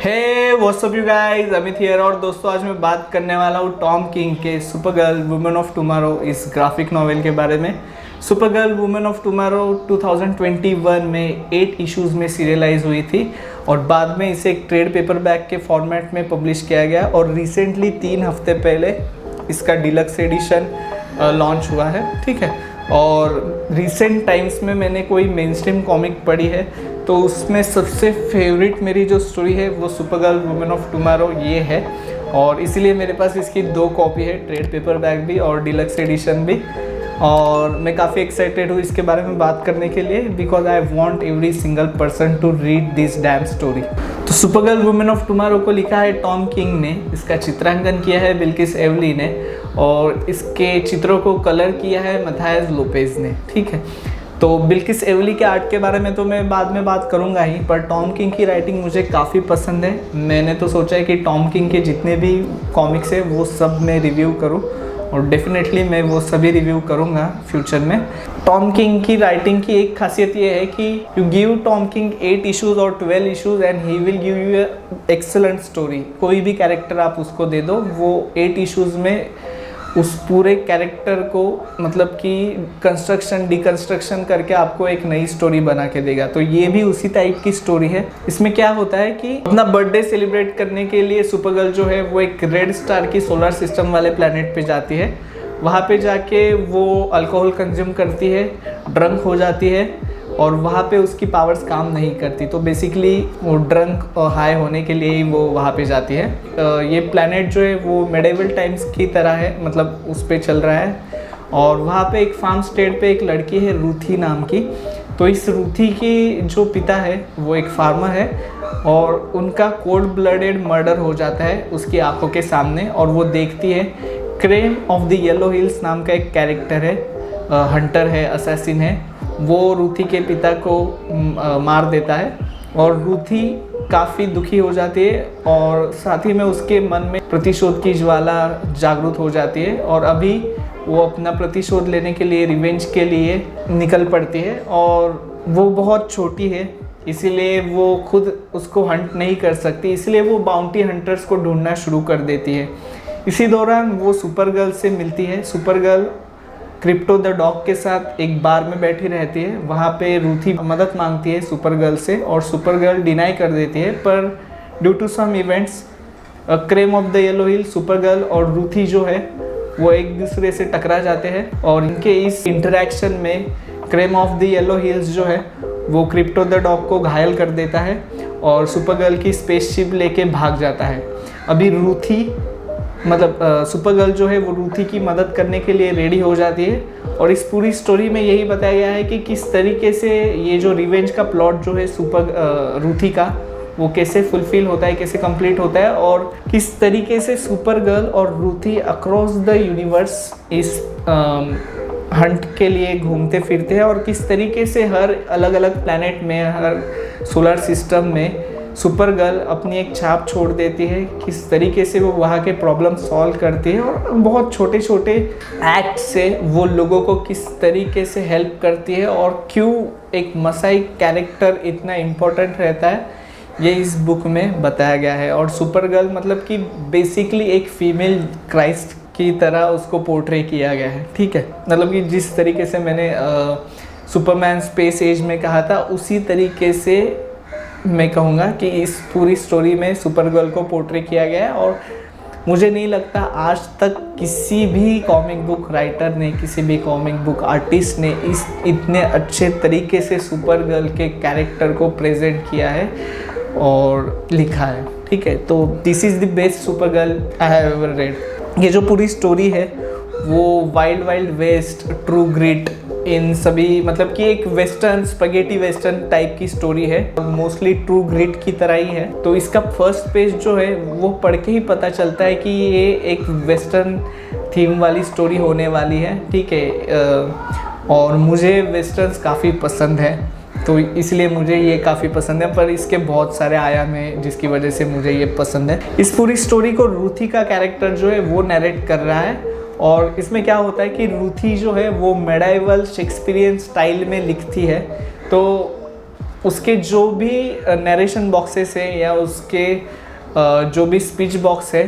Hey what's up you guys, Amit here. और दोस्तों, आज मैं बात करने वाला हूँ टॉम किंग के सुपरगर्ल वुमेन ऑफ टुमारो इस ग्राफिक नॉवेल के बारे में। सुपरगर्ल वुमेन ऑफ टुमारो 2021 में 8 इश्यूज़ में सीरियलाइज हुई थी और बाद में इसे एक ट्रेड पेपरबैक के फॉर्मेट में पब्लिश किया गया और रिसेंटली 3 हफ्ते पहले इसका डिलक्स एडिशन लॉन्च हुआ है। ठीक है, और रिसेंट टाइम्स में मैंने कोई मेन स्ट्रीम कॉमिक पढ़ी है तो उसमें सबसे फेवरेट मेरी जो स्टोरी है वो सुपरगर्ल वुमेन ऑफ टुमारो ये है और इसीलिए मेरे पास इसकी 2 कॉपी है, ट्रेड पेपरबैक भी और डिलक्स एडिशन भी। और मैं काफ़ी एक्साइटेड हूँ इसके बारे में बात करने के लिए because I want every single person to read this damn story. तो सुपरगर्ल वुमेन ऑफ टुमारो को लिखा है टॉम किंग ने, इसका चित्रांकन किया है बिल्किस एवली ने और इसके चित्रों को कलर किया है मैथायस लोपेज ने। ठीक है, तो बिल्किस एवली के आर्ट के बारे में तो मैं बाद में बात करूंगा ही, पर टॉम किंग की राइटिंग मुझे काफ़ी पसंद है। मैंने तो सोचा है कि टॉम किंग के जितने भी कॉमिक्स है वो सब मैं रिव्यू करूं और डेफिनेटली मैं वो सभी रिव्यू करूंगा फ्यूचर में। टॉम किंग की राइटिंग की एक खासियत ये है कि you give Tom king 8 issues और 12 issues and he will give you excellent story. कोई भी कैरेक्टर आप उसको दे दो, वो 8 इश्यूज़ में उस पूरे कैरेक्टर को मतलब कि कंस्ट्रक्शन डिकंस्ट्रक्शन करके आपको एक नई स्टोरी बना के देगा। तो ये भी उसी टाइप की स्टोरी है। इसमें क्या होता है कि अपना बर्थडे सेलिब्रेट करने के लिए सुपरगर्ल जो है वो एक रेड स्टार की सोलर सिस्टम वाले प्लैनेट पे जाती है। वहाँ पे जाके वो अल्कोहल कंज्यूम करती है, ड्रंक हो जाती है और वहाँ पे उसकी पावर्स काम नहीं करती। तो बेसिकली वो ड्रंक और हाई होने के लिए ही वो वहाँ पे जाती है। ये प्लैनेट जो है वो मेडिवल टाइम्स की तरह है, मतलब उस पे चल रहा है और वहाँ पे एक फार्म स्टेट पे एक लड़की है रूथी नाम की। तो इस रूथी की जो पिता है वो एक फार्मर है और उनका कोल्ड ब्लडेड मर्डर हो जाता है उसकी आंखों के सामने और वो देखती है। Krem of the Yellow Hills नाम का एक कैरेक्टर है, हंटर है, असैसिन है, वो रूथी के पिता को मार देता है और रूथी काफ़ी दुखी हो जाती है और साथ ही में उसके मन में प्रतिशोध की ज्वाला जागृत हो जाती है और अभी वो अपना प्रतिशोध लेने के लिए, रिवेंज के लिए निकल पड़ती है। और वो बहुत छोटी है इसीलिए वो खुद उसको हंट नहीं कर सकती, इसलिए वो बाउंटी हंटर्स को ढूंढना शुरू कर देती है। इसी दौरान वो सुपरगर्ल से मिलती है। सुपरगर्ल क्रिप्टो द डॉग के साथ एक बार में बैठी रहती है। वहाँ पे रूथी मदद मांगती है सुपरगर्ल से और सुपरगर्ल डिनाई कर देती है, पर due to some events Krem of the Yellow Hill, Supergirl और रूथी जो है वो एक दूसरे से टकरा जाते हैं और इनके इस इंटरेक्शन में Krem of the Yellow Hills जो है वो क्रिप्टो द डॉग को घायल कर देता है और सुपरगर्ल की स्पेसशिप लेके भाग जाता है। अभी रूथी मतलब सुपरगर्ल जो है वो रूथी की मदद करने के लिए रेडी हो जाती है और इस पूरी स्टोरी में यही बताया गया है कि किस तरीके से ये जो रिवेंज का प्लॉट जो है रूथी का वो कैसे फुलफिल होता है, कैसे कंप्लीट होता है और किस तरीके से सुपरगर्ल और रूथी अक्रॉस द यूनिवर्स इस हंट के लिए घूमते फिरते हैं और किस तरीके से हर अलग अलग प्लैनेट में, हर सोलर सिस्टम में सुपरगर्ल अपनी एक छाप छोड़ देती है, किस तरीके से वो वहाँ के प्रॉब्लम सॉल्व करती है और बहुत छोटे छोटे एक्ट से वो लोगों को किस तरीके से हेल्प करती है और क्यों एक मसाई कैरेक्टर इतना इम्पोर्टेंट रहता है, ये इस बुक में बताया गया है। और सुपरगर्ल मतलब कि बेसिकली एक फीमेल क्राइस्ट की तरह उसको पोर्ट्रे किया गया है। ठीक है, मतलब कि जिस तरीके से मैंने सुपरमैन स्पेस एज में कहा था उसी तरीके से मैं कहूँगा कि इस पूरी स्टोरी में सुपरगर्ल को पोर्ट्रे किया गया है और मुझे नहीं लगता आज तक किसी भी कॉमिक बुक राइटर ने, किसी भी कॉमिक बुक आर्टिस्ट ने इस इतने अच्छे तरीके से सुपरगर्ल के कैरेक्टर को प्रेजेंट किया है और लिखा है। ठीक है, तो this is the best Supergirl I have ever read. ये जो पूरी स्टोरी है वो Wild Wild West, True Grit, इन सभी मतलब कि एक वेस्टर्न स्पगेटी वेस्टर्न टाइप की स्टोरी है और मोस्टली ट्रू ग्रिट की तरह ही है। तो इसका फर्स्ट पेज जो है वो पढ़ के ही पता चलता है कि ये एक वेस्टर्न थीम वाली स्टोरी होने वाली है। ठीक है, और मुझे वेस्टर्न्स काफ़ी पसंद है तो इसलिए मुझे ये काफ़ी पसंद है, पर इसके बहुत सारे आयाम हैं जिसकी वजह से मुझे ये पसंद है। इस पूरी स्टोरी को रूथी का कैरेक्टर जो है वो नरेट कर रहा है और इसमें क्या होता है कि रूथी जो है वो मेडाइवल शेक्सपियरियन स्टाइल में लिखती है। तो उसके जो भी नरेशन बॉक्सेस है या उसके जो भी स्पीच बॉक्स है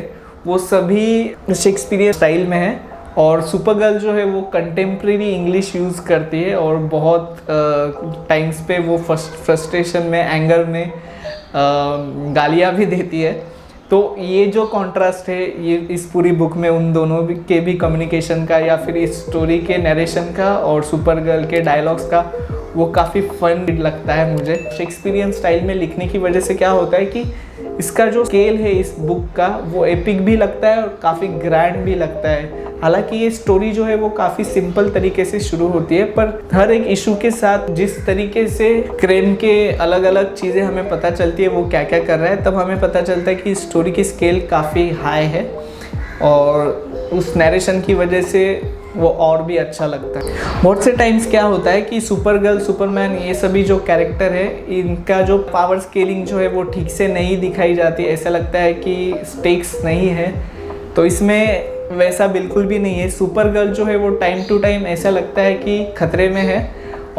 वो सभी शेक्सपियरियन स्टाइल में है। और सुपरगर्ल जो है वो कंटेम्प्रेरी इंग्लिश यूज़ करती है और बहुत टाइम्स पे वो फ्रस्ट्रेशन में, एंगर में गालियाँ भी देती है। तो ये जो कॉन्ट्रास्ट है ये इस पूरी बुक में उन दोनों के भी कम्युनिकेशन का या फिर इस स्टोरी के नरेशन का और सुपरगर्ल के डायलॉग्स का वो काफ़ी फन लगता है मुझे। शेक्सपियरियन स्टाइल में लिखने की वजह से क्या होता है कि इसका जो स्केल है इस बुक का वो एपिक भी लगता है और काफ़ी ग्रैंड भी लगता है। हालांकि ये स्टोरी जो है वो काफ़ी सिंपल तरीके से शुरू होती है, पर हर एक इशू के साथ जिस तरीके से क्रेम के अलग अलग चीज़ें हमें पता चलती है वो क्या क्या कर रहा है, तब हमें पता चलता है कि स्टोरी की स्केल काफ़ी हाई है और उस नरेशन की वजह से वो और भी अच्छा लगता है। बहुत से टाइम्स क्या होता है कि सुपरगर्ल, सुपरमैन, ये सभी जो कैरेक्टर है इनका जो पावर स्केलिंग जो है वो ठीक से नहीं दिखाई जाती। ऐसा लगता है कि स्टेक्स नहीं है, तो इसमें वैसा बिल्कुल भी नहीं है। सुपरगर्ल जो है वो टाइम टू टाइम ऐसा लगता है कि खतरे में है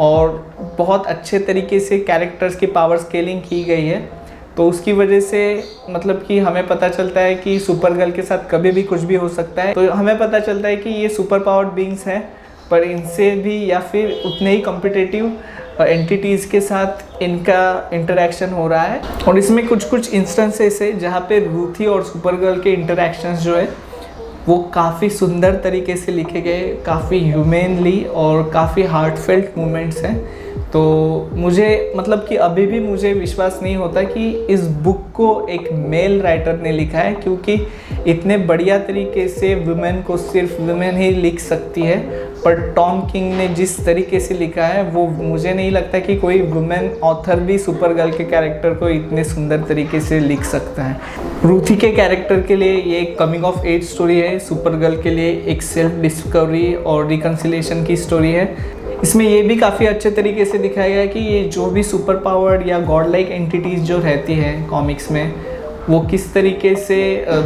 और बहुत अच्छे तरीके से कैरेक्टर्स की पावर स्केलिंग की गई है। तो उसकी वजह से मतलब कि हमें पता चलता है कि सुपरगर्ल के साथ कभी भी कुछ भी हो सकता है। तो हमें पता चलता है कि ये सुपर पावर्ड बीइंग्स हैं, पर इनसे भी या फिर उतने ही कॉम्पिटिटिव एंटिटीज़ के साथ इनका इंटरेक्शन हो रहा है। और इसमें कुछ कुछ इंस्टेंसेस है जहाँ पे रूथी और सुपरगर्ल के इंटरेक्शंस जो है वो काफ़ी सुंदर तरीके से लिखे गए, काफ़ी ह्यूमेनली और काफ़ी हार्टफेल्ट मोमेंट्स हैं। तो मुझे मतलब कि अभी भी मुझे विश्वास नहीं होता कि इस बुक को एक मेल राइटर ने लिखा है, क्योंकि इतने बढ़िया तरीके से वुमेन को सिर्फ वुमेन ही लिख सकती है। पर टॉम किंग ने जिस तरीके से लिखा है वो मुझे नहीं लगता कि कोई वुमेन ऑथर भी सुपरगर्ल के कैरेक्टर को इतने सुंदर तरीके से लिख सकता है। रूथी के कैरेक्टर के लिए ये एक कमिंग ऑफ एज स्टोरी है, सुपरगर्ल के लिए एक सेल्फ डिस्कवरी और रिकन्सिलेशन की स्टोरी है। इसमें ये भी काफ़ी अच्छे तरीके से दिखाया गया है कि ये जो भी सुपर पावर्ड या गॉड लाइक एंटिटीज़ जो रहती हैं कॉमिक्स में वो किस तरीके से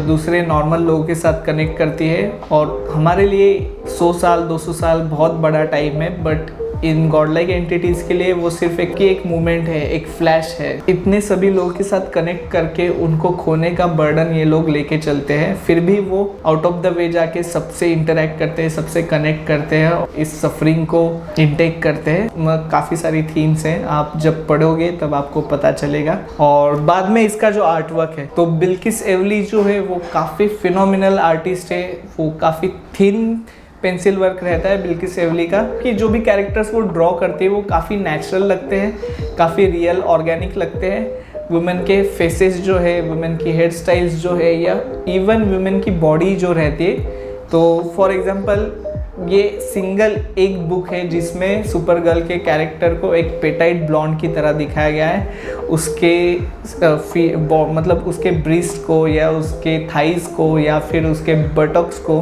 दूसरे नॉर्मल लोगों के साथ कनेक्ट करती है। और हमारे लिए 100 साल 200 साल बहुत बड़ा टाइम है, but in God like entities के लिए वो सिर्फ एक मोमेंट है, एक फ्लैश है। इतने सभी लोगों के साथ कनेक्ट करके उनको खोने का बर्डन ये लोग लेके चलते हैं, फिर भी वो आउट ऑफ द वे जाके सबसे इंटरेक्ट करते हैं, सबसे कनेक्ट करते हैं, इस सफरिंग को इनटेक करते हैं। काफ़ी सारी थीम्स हैं, आप जब पढ़ोगे तब आपको पता चलेगा। और बाद में इसका जो आर्ट वर्क है, तो बिल्किस एवली जो है वो काफ़ी फिनोमिनल आर्टिस्ट है। वो काफ़ी थिन पेंसिल वर्क रहता है बिल्किस एवली का, कि जो भी कैरेक्टर्स वो ड्रॉ करती है वो काफ़ी नेचुरल लगते हैं, काफ़ी रियल ऑर्गेनिक लगते हैं। वुमेन के फेसेस जो है, वुमेन की हेयर स्टाइल्स जो है, या इवन वुमेन की बॉडी जो रहती है। तो फॉर एग्जांपल ये सिंगल एक बुक है जिसमें सुपरगर्ल के कैरेक्टर को एक पेटाइट ब्लॉन्ड की तरह दिखाया गया है। उसके मतलब उसके ब्रिस्ट को या उसके थाइस को या फिर उसके बटॉक्स को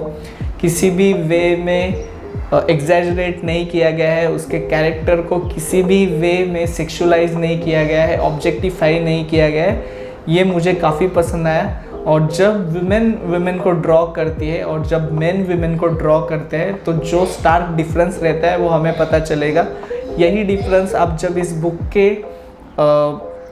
किसी भी वे में एग्जैजरेट नहीं किया गया है। उसके कैरेक्टर को किसी भी वे में सेक्सुअलाइज नहीं किया गया है, ऑब्जेक्टिफाई नहीं किया गया है। ये मुझे काफ़ी पसंद आया। और जब वुमेन को ड्रॉ करती है और जब मेन वुमेन को ड्रॉ करते हैं तो जो स्टार्क डिफरेंस रहता है वो हमें पता चलेगा। यही डिफरेंस आप जब इस बुक के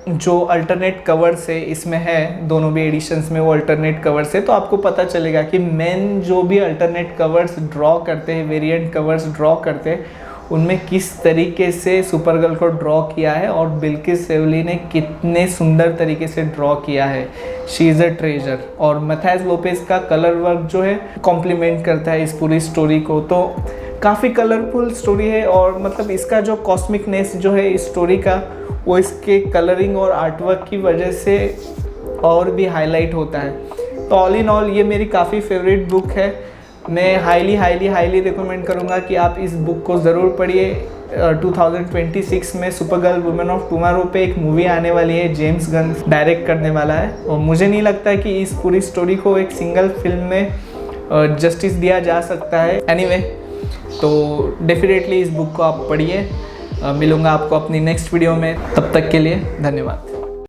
जो अल्टरनेट कवर्स है इसमें है, दोनों भी एडिशंस में वो अल्टरनेट कवर्स है, तो आपको पता चलेगा कि मेन जो भी अल्टरनेट कवर्स ड्रॉ करते हैं, वेरिएंट कवर्स ड्रॉ करते हैं, उनमें किस तरीके से सुपरगर्ल को ड्रॉ किया है और बिल्किस एवली ने कितने सुंदर तरीके से ड्रॉ किया है। She is a treasure. और मैथायस लोपेज का कलर वर्क जो है कॉम्प्लीमेंट करता है इस पूरी स्टोरी को। तो काफ़ी कलरफुल स्टोरी है और मतलब इसका जो कॉस्मिकनेस जो है इस स्टोरी का, वो इसके कलरिंग और आर्टवर्क की वजह से और भी हाईलाइट होता है। तो ऑल इन ऑल ये मेरी काफ़ी फेवरेट बुक है। मैं हाईली रिकमेंड करूँगा कि आप इस बुक को ज़रूर पढ़िए। 2026 में सुपरगर्ल वुमेन ऑफ टुमारो पे एक मूवी आने वाली है, जेम्स गन डायरेक्ट करने वाला है। और मुझे नहीं लगता कि इस पूरी स्टोरी को एक सिंगल फिल्म में जस्टिस दिया जा सकता है। एनीवे, तो डेफिनेटली इस बुक को आप पढ़िए। मिलूँगा आपको अपनी नेक्स्ट वीडियो में, तब तक के लिए धन्यवाद।